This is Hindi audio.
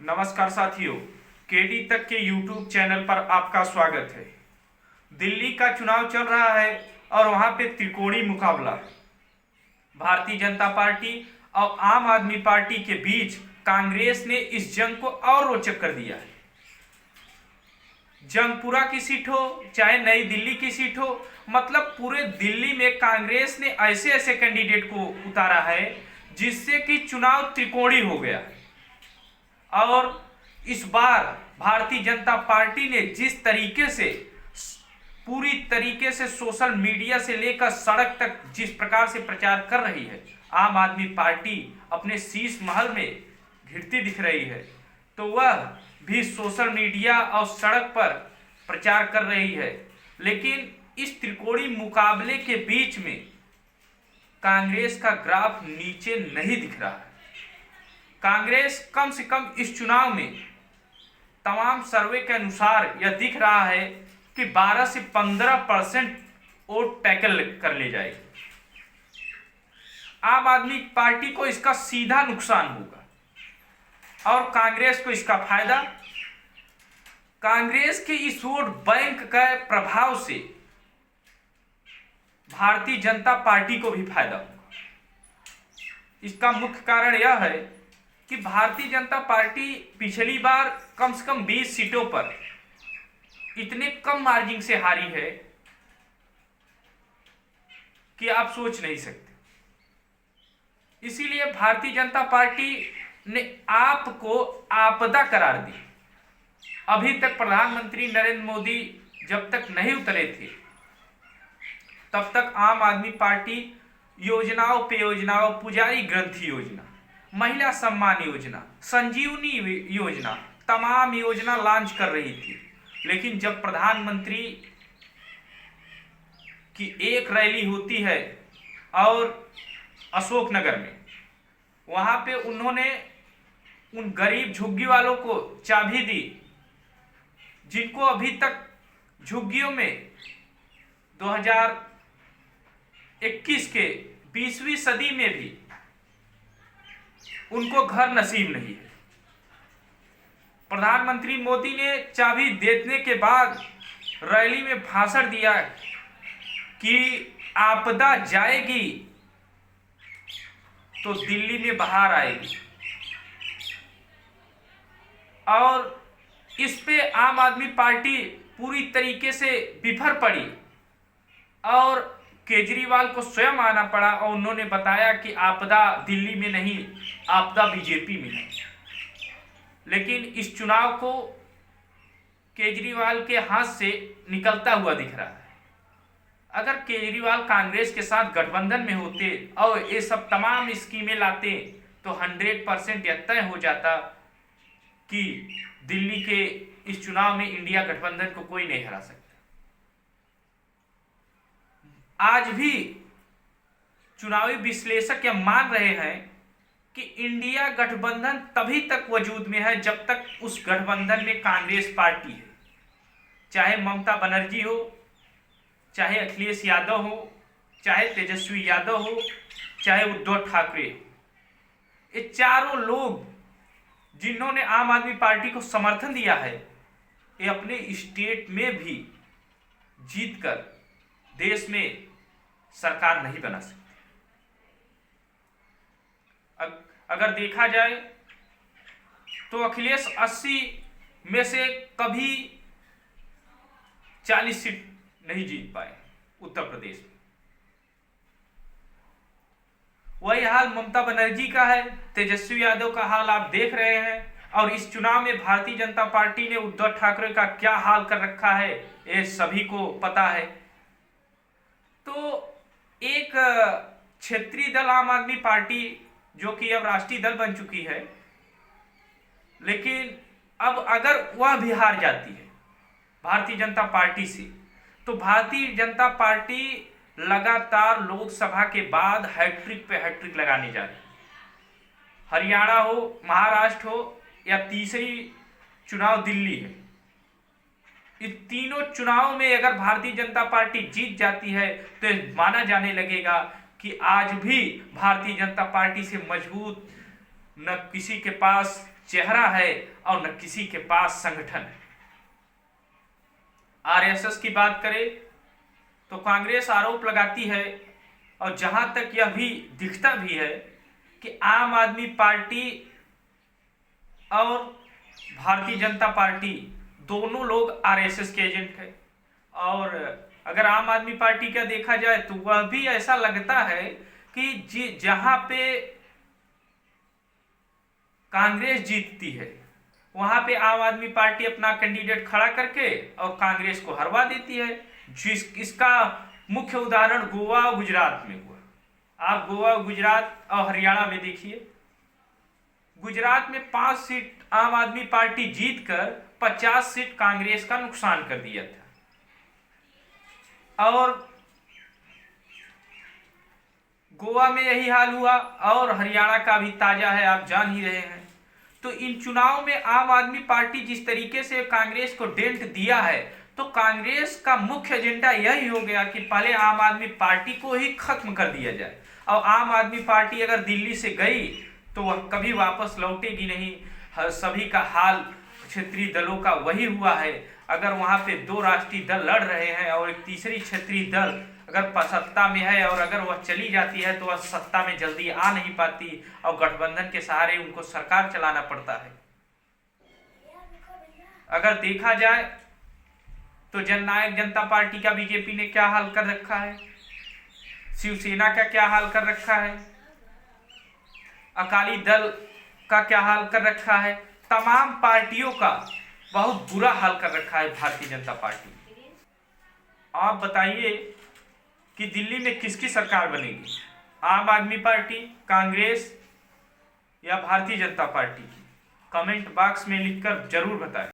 नमस्कार साथियों, केडी तक के यूट्यूब चैनल पर आपका स्वागत है। दिल्ली का चुनाव चल रहा है और वहां पे त्रिकोणीय मुकाबला है। भारतीय जनता पार्टी और आम आदमी पार्टी के बीच कांग्रेस ने इस जंग को और रोचक कर दिया है। जंगपुरा की सीट हो चाहे नई दिल्ली की सीट हो, मतलब पूरे दिल्ली में कांग्रेस ने ऐसे ऐसे कैंडिडेट को उतारा है जिससे कि चुनाव त्रिकोणीय हो गया है। और इस बार भारतीय जनता पार्टी ने जिस तरीके से पूरी तरीके से सोशल मीडिया से लेकर सड़क तक जिस प्रकार से प्रचार कर रही है, आम आदमी पार्टी अपने शीश महल में घिरती दिख रही है, तो वह भी सोशल मीडिया और सड़क पर प्रचार कर रही है। लेकिन इस त्रिकोणीय मुकाबले के बीच में कांग्रेस का ग्राफ नीचे नहीं दिख रहा है। कांग्रेस कम से कम इस चुनाव में तमाम सर्वे के अनुसार यह दिख रहा है कि 12 से 15% वोट टैकल कर ले जाएगी। आम आदमी पार्टी को इसका सीधा नुकसान होगा और कांग्रेस को इसका फायदा। कांग्रेस के इस वोट बैंक के प्रभाव से भारतीय जनता पार्टी को भी फायदा होगा। इसका मुख्य कारण यह है कि भारतीय जनता पार्टी पिछली बार कम से कम 20 सीटों पर इतने कम मार्जिन से हारी है कि आप सोच नहीं सकते। इसीलिए भारतीय जनता पार्टी ने आपको आपदा करार दी। अभी तक प्रधानमंत्री नरेंद्र मोदी जब तक नहीं उतरे थे तब तक आम आदमी पार्टी योजनाओं पे योजनाओं, पुजारी ग्रंथि योजना, महिला सम्मान योजना, संजीवनी योजना, तमाम योजना लॉन्च कर रही थी। लेकिन जब प्रधानमंत्री की एक रैली होती है और अशोकनगर में, वहां पे उन्होंने उन गरीब झुग्गी वालों को चाबी दी जिनको अभी तक झुग्गियों में 2021 के 20वीं सदी में भी उनको घर नसीब नहीं है। प्रधानमंत्री मोदी ने चाबी देने के बाद रैली में भाषण दिया कि आपदा जाएगी तो दिल्ली में बाहर आएगी, और इस पे आम आदमी पार्टी पूरी तरीके से बिफर पड़ी और केजरीवाल को स्वयं आना पड़ा और उन्होंने बताया कि आपदा दिल्ली में नहीं, आपदा बीजेपी में है। लेकिन इस चुनाव को केजरीवाल के हाथ से निकलता हुआ दिख रहा है। अगर केजरीवाल कांग्रेस के साथ गठबंधन में होते और ये सब तमाम स्कीमें लाते तो 100% यह तय हो जाता कि दिल्ली के इस चुनाव में इंडिया गठबंधन को कोई नहीं हरा सकता। आज भी चुनावी विश्लेषक यह मान रहे हैं कि इंडिया गठबंधन तभी तक वजूद में है जब तक उस गठबंधन में कांग्रेस पार्टी है। चाहे ममता बनर्जी हो, चाहे अखिलेश यादव हो, चाहे तेजस्वी यादव हो, चाहे उद्धव ठाकरे, ये चारों लोग जिन्होंने आम आदमी पार्टी को समर्थन दिया है, ये अपने स्टेट में भी जीतकर देश में सरकार नहीं बना सकते। अगर देखा जाए तो अखिलेश 80 में से कभी 40 सीट नहीं जीत पाए उत्तर प्रदेश में। वही हाल ममता बनर्जी का है, तेजस्वी यादव का हाल आप देख रहे हैं। और इस चुनाव में भारतीय जनता पार्टी ने उद्धव ठाकरे का क्या हाल कर रखा है ये सभी को पता है। तो एक क्षेत्रीय दल आम आदमी पार्टी जो कि अब राष्ट्रीय दल बन चुकी है, लेकिन अब अगर वह भी हार जाती है भारतीय जनता पार्टी से, तो भारतीय जनता पार्टी लगातार लोकसभा के बाद हैट्रिक पे हैट्रिक लगाने जा रही है। हरियाणा हो, महाराष्ट्र हो या तीसरी चुनाव दिल्ली है, इन तीनों चुनाव में अगर भारतीय जनता पार्टी जीत जाती है तो माना जाने लगेगा कि आज भी भारतीय जनता पार्टी से मजबूत न किसी के पास चेहरा है और न किसी के पास संगठन है। आरएसएस की बात करें तो कांग्रेस आरोप लगाती है, और जहां तक यह भी दिखता भी है कि आम आदमी पार्टी और भारतीय जनता पार्टी दोनों लोग आरएसएस के एजेंट है। और अगर आम आदमी पार्टी का देखा जाए तो वह भी ऐसा लगता है कि जहां पे कांग्रेस जीतती है वहां पे आम आदमी पार्टी अपना कैंडिडेट खड़ा करके और कांग्रेस को हरवा देती है। इसका मुख्य उदाहरण गोवा और गुजरात में हुआ। आप गोवा, गुजरात और हरियाणा में देखिए। गुजरात में 5 सीट आम आदमी पार्टी जीतकर 50 सीट कांग्रेस का नुकसान कर दिया था। और गोवा में यही हाल हुआ, और हरियाणा का भी ताजा है, आप जान ही रहे हैं। तो इन चुनाव में आम आदमी पार्टी जिस तरीके से कांग्रेस को डेंट दिया है, तो कांग्रेस का मुख्य एजेंडा यही हो गया कि पहले आम आदमी पार्टी को ही खत्म कर दिया जाए। और आम आदमी पार्टी अगर दिल्ली से गई तो वह कभी वापस लौटेगी नहीं। सभी का हाल क्षेत्रीय दलों का वही हुआ है। अगर वहां पे 2 राष्ट्रीय दल लड़ रहे हैं और एक तीसरी क्षेत्रीय दल अगर सत्ता में है, और अगर वह चली जाती है तो वह सत्ता में जल्दी आ नहीं पाती और गठबंधन के सहारे उनको सरकार चलाना पड़ता है। अगर देखा जाए तो जननायक जनता पार्टी का बीजेपी ने क्या हाल कर रखा है, शिवसेना का क्या हाल कर रखा है, अकाली दल का क्या हाल कर रखा है, तमाम पार्टियों का बहुत बुरा हाल कर रखा है भारतीय जनता पार्टी। आप बताइए कि दिल्ली में किसकी सरकार बनेगी, आम आदमी पार्टी, कांग्रेस या भारतीय जनता पार्टी की? कमेंट बॉक्स में लिखकर जरूर बताएं।